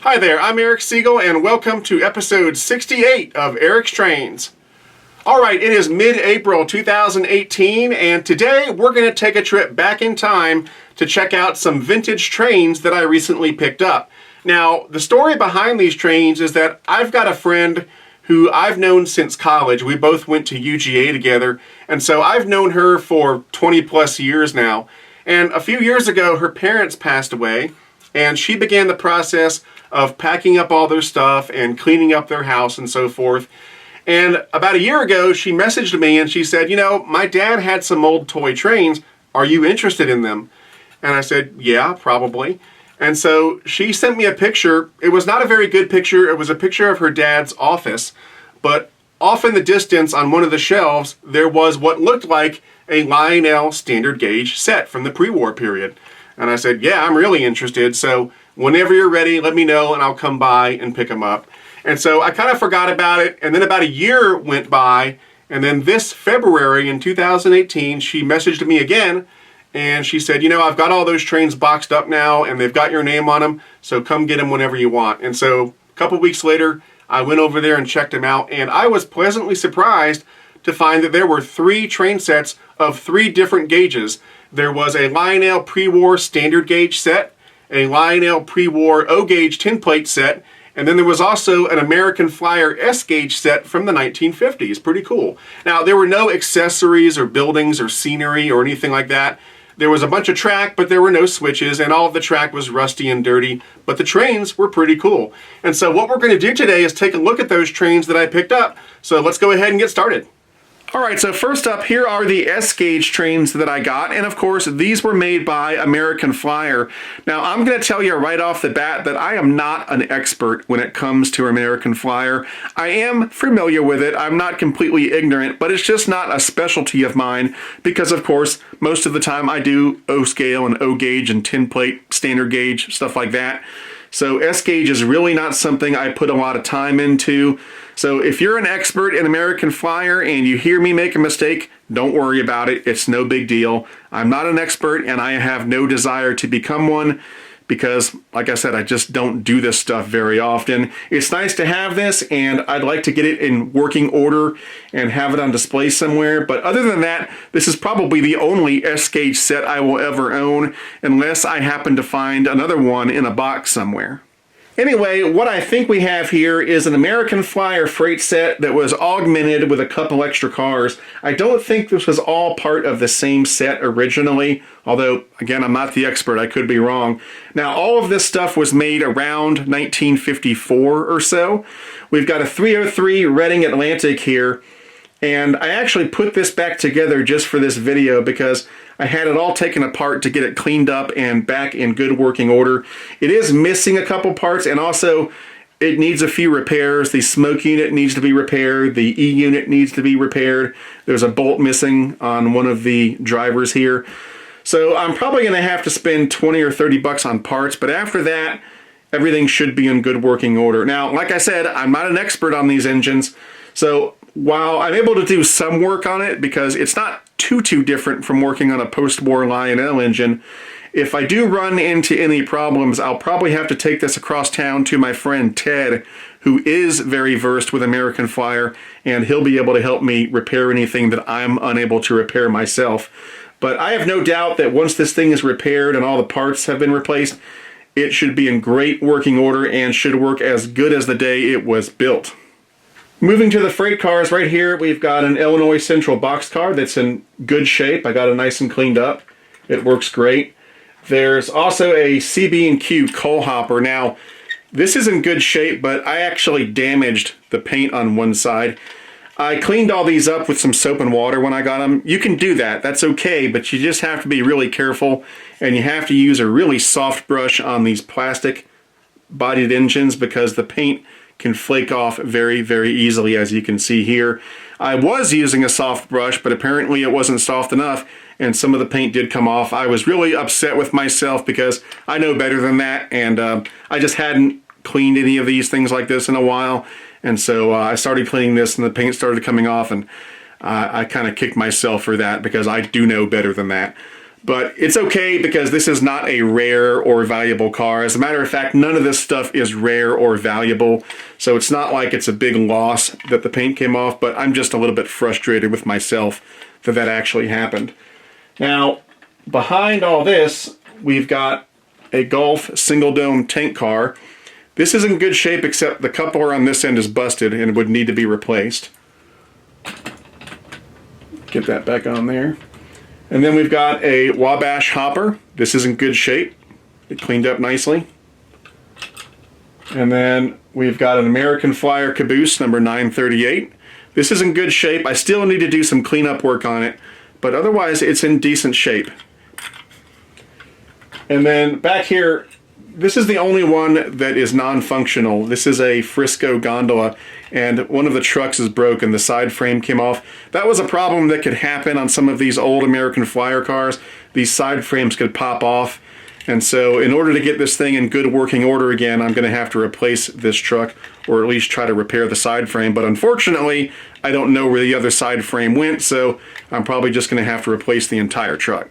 Hi there, I'm Eric Siegel, and welcome to episode 68 of Eric's Trains. Alright, it is mid-April 2018, and today we're going to take a trip back in time to check out some vintage trains that I recently picked up. Now, the story behind these trains is that I've got a friend who I've known since college. We both went to UGA together, and so I've known her for 20 plus years now. And a few years ago, her parents passed away, and she began the process of packing up all their stuff and cleaning up their house and so forth. And about a year ago, she messaged me and she said, you know, my dad had some old toy trains. Are you interested in them? And I said, yeah, probably. And so she sent me a picture. It was not a very good picture. It was a picture of her dad's office. But off in the distance on one of the shelves, there was what looked like a Lionel standard gauge set from the pre-war period. And I said, yeah, I'm really interested. So whenever you're ready, let me know and I'll come by and pick them up. And so I kind of forgot about it. And then about a year went by. And then this February in 2018, she messaged me again. And she said, you know, I've got all those trains boxed up now and they've got your name on them. So come get them whenever you want. And so a couple weeks later, I went over there and checked them out. And I was pleasantly surprised to find that there were 3 train sets of 3 different gauges. There was a Lionel pre-war standard gauge set, a Lionel pre-war O-gauge tin plate set, and then there was also an American Flyer S-gauge set from the 1950s. Pretty cool. Now, there were no accessories or buildings or scenery or anything like that. There was a bunch of track, but there were no switches, and all of the track was rusty and dirty, but the trains were pretty cool. And so what we're going to do today is take a look at those trains that I picked up. So let's go ahead and get started. Alright, so first up, here are the S-gauge trains that I got, and of course, these were made by American Flyer. Now, I'm going to tell you right off the bat that I am not an expert when it comes to American Flyer. I am familiar with it, I'm not completely ignorant, but it's just not a specialty of mine, because of course, most of the time I do O-scale and O-gauge and tin plate, standard gauge, stuff like that. So S-gauge is really not something I put a lot of time into. So if you're an expert in American Flyer and you hear me make a mistake, don't worry about it. It's no big deal. I'm not an expert and I have no desire to become one because, like I said, I just don't do this stuff very often. It's nice to have this and I'd like to get it in working order and have it on display somewhere. But other than that, this is probably the only S-gauge set I will ever own unless I happen to find another one in a box somewhere. Anyway, what I think we have here is an American Flyer freight set that was augmented with a couple extra cars. I don't think this was all part of the same set originally, although, again, I'm not the expert, I could be wrong. Now, all of this stuff was made around 1954 or so. We've got a 303 Reading Atlantic here, and I actually put this back together just for this video because I had it all taken apart to get it cleaned up and back in good working order. It is missing a couple parts and also it needs a few repairs. The smoke unit needs to be repaired. The E unit needs to be repaired. There's a bolt missing on one of the drivers here. So I'm probably going to have to spend 20 or 30 bucks on parts, but after that, everything should be in good working order. Now, like I said, I'm not an expert on these engines, so while I'm able to do some work on it because it's not too different from working on a post-war Lionel engine, if I do run into any problems, I'll probably have to take this across town to my friend Ted, who is very versed with American Flyer, and he'll be able to help me repair anything that I'm unable to repair myself. But I have no doubt that once this thing is repaired and all the parts have been replaced, it should be in great working order and should work as good as the day it was built. Moving to the freight cars, right here we've got an Illinois Central boxcar that's in good shape. I got it nice and cleaned up. It works great. There's also a CB&Q coal hopper. Now, this is in good shape, but I actually damaged the paint on one side. I cleaned all these up with some soap and water when I got them. You can do that, that's okay, but you just have to be really careful and you have to use a really soft brush on these plastic bodied engines because the paint can flake off very, very easily, as you can see here. I was using a soft brush, but apparently it wasn't soft enough, and some of the paint did come off. I was really upset with myself because I know better than that, and I just hadn't cleaned any of these things like this in a while, and so I started cleaning this, and the paint started coming off, and I kind of kicked myself for that because I do know better than that. But it's okay because this is not a rare or valuable car. As a matter of fact, none of this stuff is rare or valuable. So it's not like it's a big loss that the paint came off, but I'm just a little bit frustrated with myself that that actually happened. Now, behind all this, we've got a Gulf single dome tank car. This is in good shape except the coupler on this end is busted and would need to be replaced. Get that back on there. And then we've got a Wabash hopper. This is in good shape. It cleaned up nicely. And then we've got an American Flyer caboose number 938. This is in good shape. I still need to do some cleanup work on it, but otherwise it's in decent shape. And then back here, this is the only one that is non-functional. This is a Frisco gondola, and one of the trucks is broken. The side frame came off. That was a problem that could happen on some of these old American Flyer cars. These side frames could pop off. And so in order to get this thing in good working order again, I'm going to have to replace this truck, or at least try to repair the side frame. But unfortunately, I don't know where the other side frame went, so I'm probably just going to have to replace the entire truck.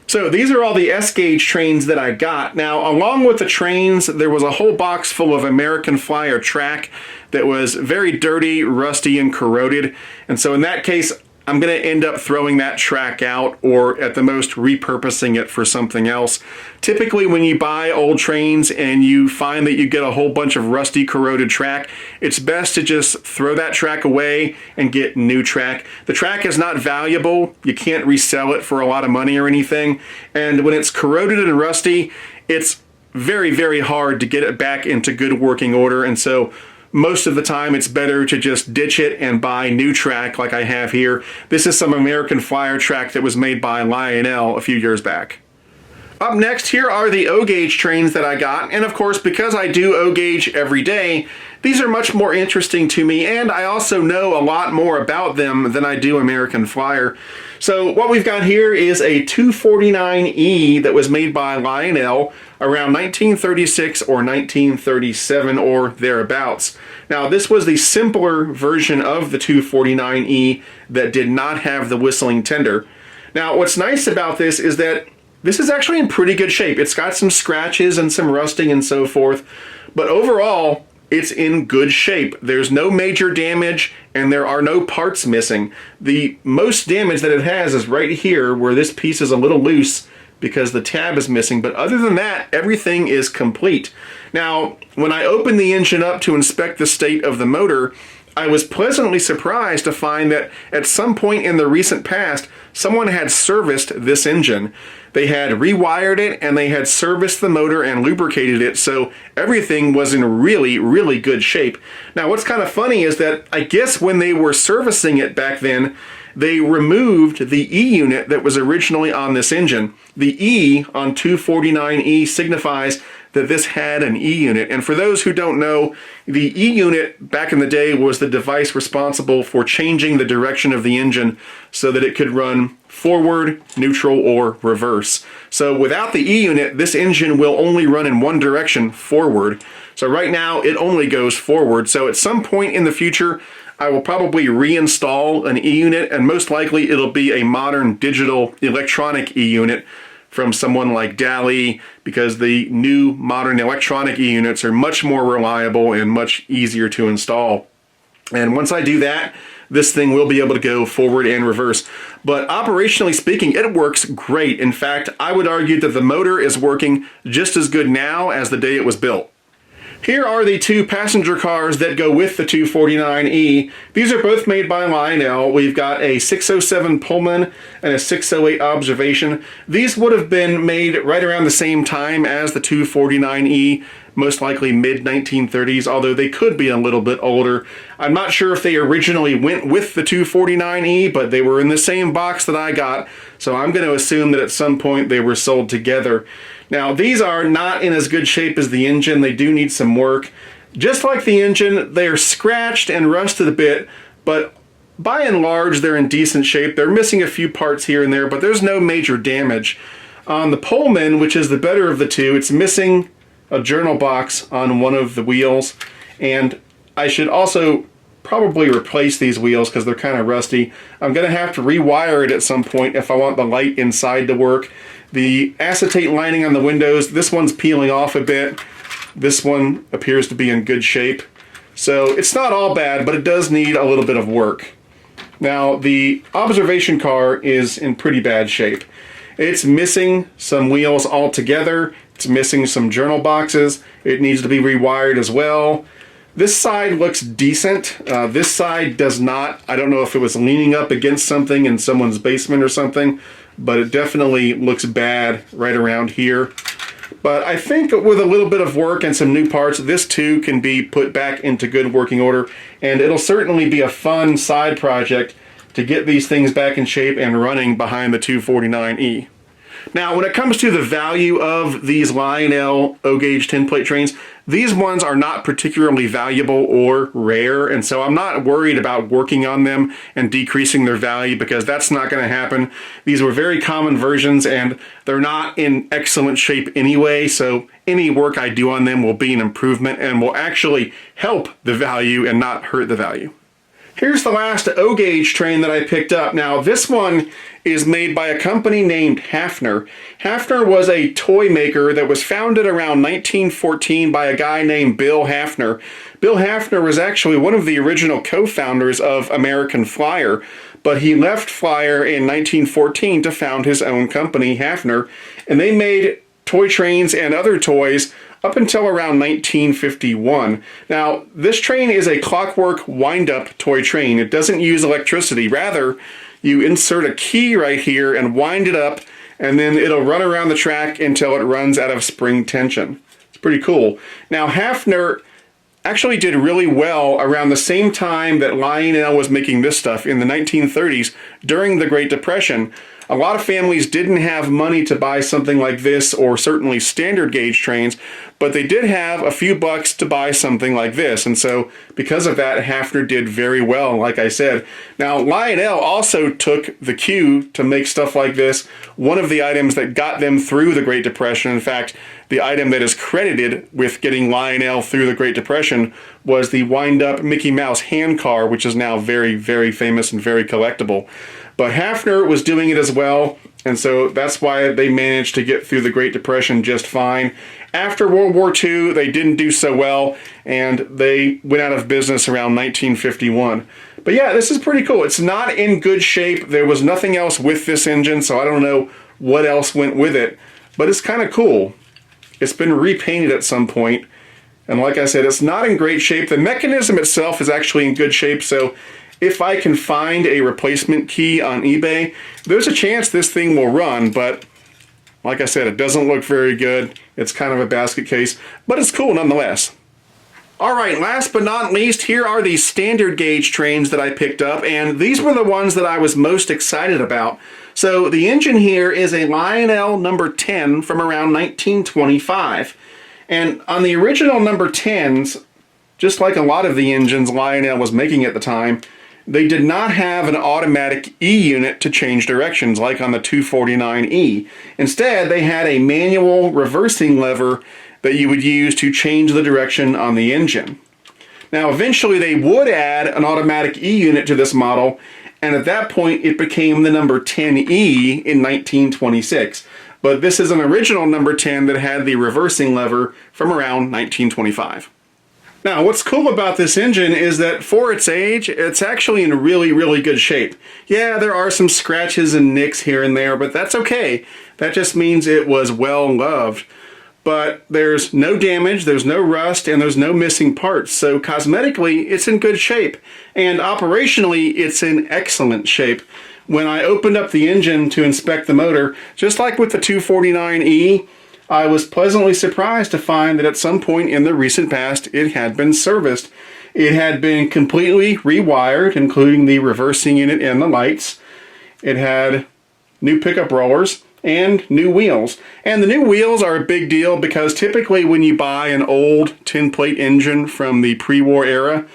So these are all the S-gauge trains that I got. Now, along with the trains, there was a whole box full of American Flyer track that was very dirty, rusty, and corroded. And so in that case, I'm going to end up throwing that track out, or at the most repurposing it for something else. Typically when you buy old trains and you find that you get a whole bunch of rusty, corroded track, it's best to just throw that track away and get new track. The track is not valuable. You can't resell it for a lot of money or anything. And when it's corroded and rusty, it's very, very hard to get it back into good working order. And so most of the time it's better to just ditch it and buy new track like I have here. This is some American Flyer track that was made by Lionel a few years back. Up next, here are the O-gauge trains that I got, and of course, because I do O-gauge every day, these are much more interesting to me, and I also know a lot more about them than I do American Flyer. So what we've got here is a 249E that was made by Lionel around 1936 or 1937 or thereabouts. Now, this was the simpler version of the 249E that did not have the whistling tender. Now, what's nice about this is that this is actually in pretty good shape. It's got some scratches and some rusting and so forth, but overall, it's in good shape. There's no major damage and there are no parts missing. The most damage that it has is right here where this piece is a little loose because the tab is missing, but other than that, everything is complete. Now, when I opened the engine up to inspect the state of the motor, I was pleasantly surprised to find that at some point in the recent past, someone had serviced this engine. They had rewired it and they had serviced the motor and lubricated it, so everything was in really, really good shape. Now, what's kind of funny is that I guess when they were servicing it back then, they removed the E unit that was originally on this engine. The E on 249E signifies that this had an E unit. And for those who don't know, the E unit back in the day was the device responsible for changing the direction of the engine so that it could run forward, neutral, or reverse. So without the E unit, this engine will only run in one direction, forward. So right now it only goes forward. So at some point in the future, I will probably reinstall an E unit, and most likely it'll be a modern digital electronic E unit from someone like Dali, because the new modern electronic E units are much more reliable and much easier to install. And once I do that, this thing will be able to go forward and reverse. But operationally speaking, it works great. In fact, I would argue that the motor is working just as good now as the day it was built. Here are the two passenger cars that go with the 249E. These are both made by Lionel. We've got a 607 Pullman and a 608 Observation. These would have been made right around the same time as the 249E, most likely mid-1930s, although they could be a little bit older. I'm not sure if they originally went with the 249E, but they were in the same box that I got, so I'm going to assume that at some point they were sold together. Now, these are not in as good shape as the engine. They do need some work. Just like the engine, they're scratched and rusted a bit, but by and large, they're in decent shape. They're missing a few parts here and there, but there's no major damage. On the Pullman, which is the better of the two, it's missing a journal box on one of the wheels, and I should also probably replace these wheels because they're kind of rusty. I'm going to have to rewire it at some point if I want the light inside to work. The acetate lining on the windows, this one's peeling off a bit. This one appears to be in good shape. So it's not all bad, but it does need a little bit of work. Now, the observation car is in pretty bad shape. It's missing some wheels altogether. It's missing some journal boxes. It needs to be rewired as well. This side looks decent. This side does not. I don't know if it was leaning up against something in someone's basement or something, but it definitely looks bad right around here. But I think with a little bit of work and some new parts, this too can be put back into good working order, and it'll certainly be a fun side project to get these things back in shape and running behind the 249E. Now, when it comes to the value of these Lionel O-gauge tin plate trains, these ones are not particularly valuable or rare, and so I'm not worried about working on them and decreasing their value because that's not going to happen. These were very common versions and they're not in excellent shape anyway, so any work I do on them will be an improvement and will actually help the value and not hurt the value. Here's the last O-gauge train that I picked up. Now, this one is made by a company named Hafner. Hafner was a toy maker that was founded around 1914 by a guy named Bill Hafner. Bill Hafner was actually one of the original co-founders of American Flyer, but he left Flyer in 1914 to found his own company, Hafner, and they made toy trains and other toys up until around 1951. Now, this train is a clockwork wind-up toy train. It doesn't use electricity. Rather, you insert a key right here and wind it up, and then it'll run around the track until it runs out of spring tension. It's pretty cool. Now, Hafner actually did really well around the same time that Lionel was making this stuff in the 1930s during the Great Depression. A lot of families didn't have money to buy something like this or certainly standard gauge trains, but they did have a few bucks to buy something like this. And so because of that, Hafner did very well, like I said. Now, Lionel also took the cue to make stuff like this. One of the items that got them through the Great Depression, in fact, the item that is credited with getting Lionel through the Great Depression was the wind-up Mickey Mouse hand car, which is now very, very famous and very collectible. But Hafner was doing it as well, and so that's why they managed to get through the Great Depression just fine. After World War II, they didn't do so well, and they went out of business around 1951. But yeah, this is pretty cool. It's not in good shape. There was nothing else with this engine, so I don't know what else went with it, but it's kind of cool. It's been repainted at some point, and like I said, it's not in great shape. The mechanism itself is actually in good shape, so if I can find a replacement key on eBay, there's a chance this thing will run, but like I said, it doesn't look very good. It's kind of a basket case, but it's cool nonetheless. Alright, last but not least, here are the standard gauge trains that I picked up, and these were the ones that I was most excited about. So the engine here is a Lionel number 10 from around 1925. And on the original number 10s, just like a lot of the engines Lionel was making at the time, they did not have an automatic E unit to change directions like on the 249E. Instead, they had a manual reversing lever that you would use to change the direction on the engine. Now, eventually they would add an automatic E unit to this model, and at that point it became the number 10E in 1926. But this is an original number 10 that had the reversing lever from around 1925. Now, what's cool about this engine is that for its age, it's actually in really, really good shape. Yeah, there are some scratches and nicks here and there, but that's okay. That just means it was well loved. But there's no damage, there's no rust, and there's no missing parts. So cosmetically, it's in good shape. And operationally, it's in excellent shape. When I opened up the engine to inspect the motor, just like with the 249E, I was pleasantly surprised to find that at some point in the recent past it had been serviced. It had been completely rewired, including the reversing unit and the lights. It had new pickup rollers and new wheels. And the new wheels are a big deal because typically when you buy an old tin plate engine from the pre-war era,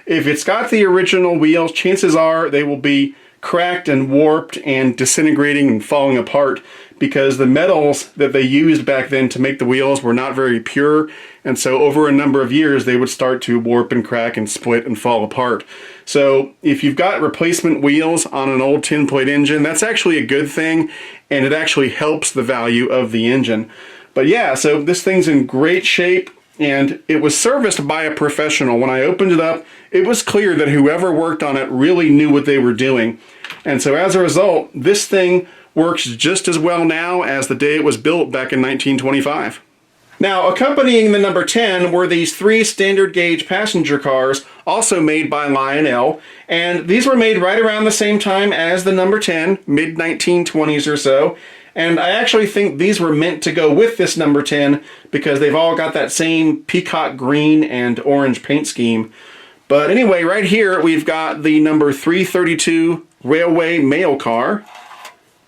if it's got the original wheels, chances are they will be cracked and warped and disintegrating and falling apart because the metals that they used back then to make the wheels were not very pure, and so over a number of years they would start to warp and crack and split and fall apart. So if you've got replacement wheels on an old tin plate engine, that's actually a good thing, and it actually helps the value of the engine. But yeah, so this thing's in great shape, and it was serviced by a professional. When I opened it up, it was clear that whoever worked on it really knew what they were doing. And so as a result, this thing works just as well now as the day it was built back in 1925. Now, accompanying the number 10 were these 3 standard gauge passenger cars, also made by Lionel, and these were made right around the same time as the number 10, mid-1920s or so. And I actually think these were meant to go with this number 10 because they've all got that same peacock green and orange paint scheme. But anyway, right here we've got the number 332 railway mail car.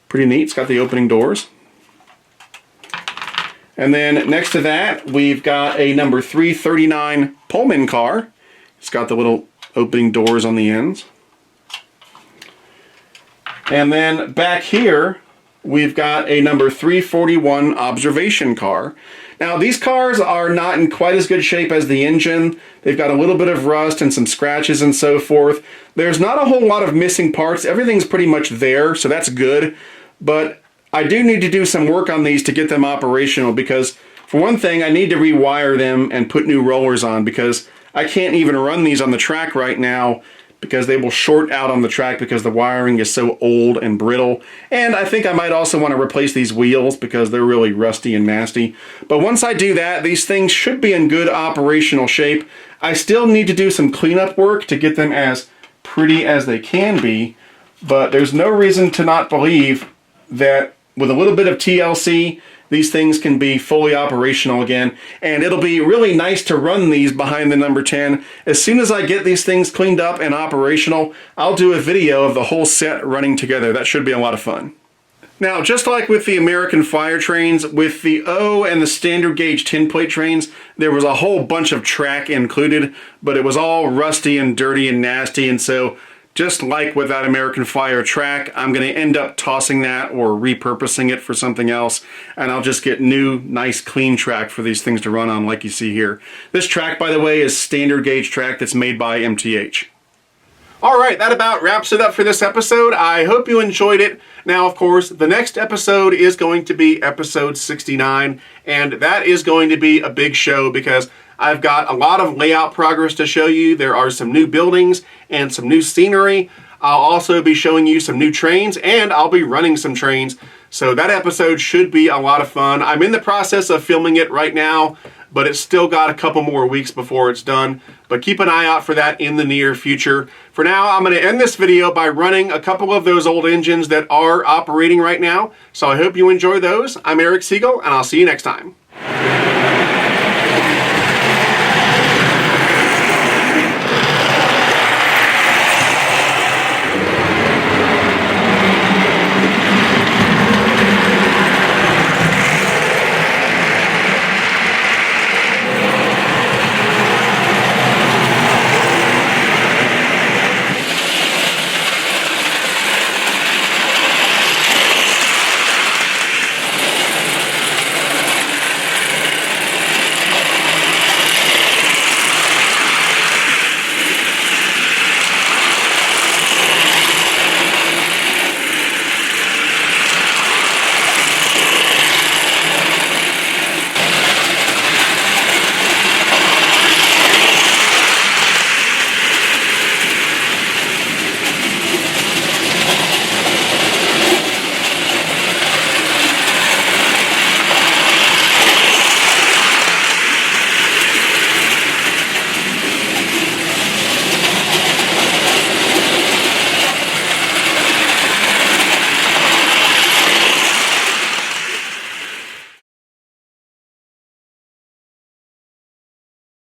Pretty neat, it's got the opening doors. And then next to that, we've got a number 339 Pullman car. It's got the little opening doors on the ends. And then back here, we've got a number 341 observation car. Now, these cars are not in quite as good shape as the engine. They've got a little bit of rust and some scratches and so forth. There's not a whole lot of missing parts. Everything's pretty much there, so that's good. But I do need to do some work on these to get them operational because, for one thing, I need to rewire them and put new rollers on because I can't even run these on the track right now because they will short out on the track because the wiring is so old and brittle. And I think I might also want to replace these wheels because they're really rusty and nasty. But once I do that, these things should be in good operational shape. I still need to do some cleanup work to get them as pretty as they can be, but there's no reason to not believe that with a little bit of TLC, these things can be fully operational again, and it'll be really nice to run these behind the number 10. As soon as I get these things cleaned up and operational, I'll do a video of the whole set running together. That should be a lot of fun. Now, just like with the American Flyer trains, with the O and the standard gauge tin plate trains, there was a whole bunch of track included, but it was all rusty and dirty and nasty, and so just like with that American Flyer track, I'm going to end up tossing that or repurposing it for something else, and I'll just get new, nice, clean track for these things to run on like you see here. This track, by the way, is standard gauge track that's made by MTH. All right, that about wraps it up for this episode. I hope you enjoyed it. Now, of course, the next episode is going to be episode 69, and that is going to be a big show because I've got a lot of layout progress to show you. There are some new buildings and some new scenery. I'll also be showing you some new trains, and I'll be running some trains. So that episode should be a lot of fun. I'm in the process of filming it right now, but it's still got a couple more weeks before it's done. But keep an eye out for that in the near future. For now, I'm going to end this video by running a couple of those old engines that are operating right now. So I hope you enjoy those. I'm Eric Siegel, and I'll see you next time.